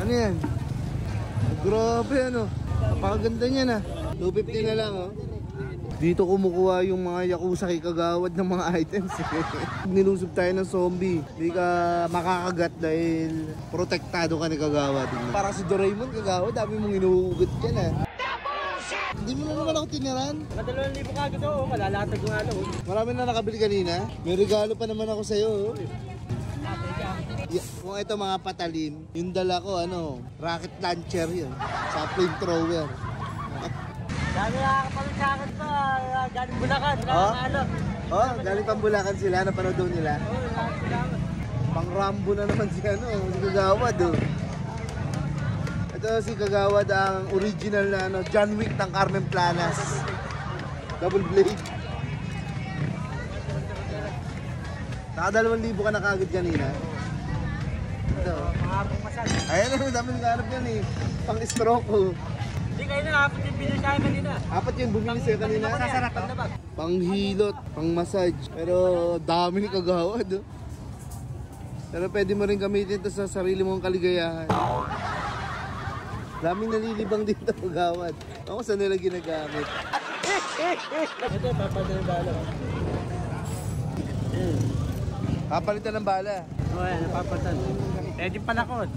Ano yan? Grabe ano. Napakaganda niya na. 250 na lang oh. Dito kumukuha yung mga yakuza kay Kagawad ng mga items. Nilusob tayo ng zombie. Hindi ka makakagat dahil protektado ka ni Kagawad. Parang si Doraemon, Kagawad, dami mong inuugot ka na. Hindi mo na naman ako tiniran. Mga 2,000 kagad ako, malalatag yung ano. Marami na nakabili kanina. May regalo pa naman ako sa'yo. Kung ito mga patalim, yung dala ko ano, rocket launcher yun. Sa flamethrower. Dami nakakapalit sa akin pa, galing Bulacan, Galing pang Bulacan sila, napanood daw nila. Pang Rambo na naman si ano, si Kagawad oh. Ito si Kagawad ang original na ano, John Wick ng Carmen Planas. Double blade. Naka 2,000 ka na kagad kanina. Ito. Pangapong masal. Ayan ang dami naghanap yan eh. Pang stroke oh. Hindi kayo na, apat yung binili sa'yo kanina. Apat yung bumili sa'yo kanina. Pang hilot, pang massage. Pero dami ni Kagawad oh. Pero pwede mo rin gamitin ito sa sarili mong kaligayahan. Daming nalilibang dito Kagawad. Ako saan nila ginagamit. Ito, papalitan ng bala. Papalitan ng bala. Oo yan, napapalitan. Pwede panakot.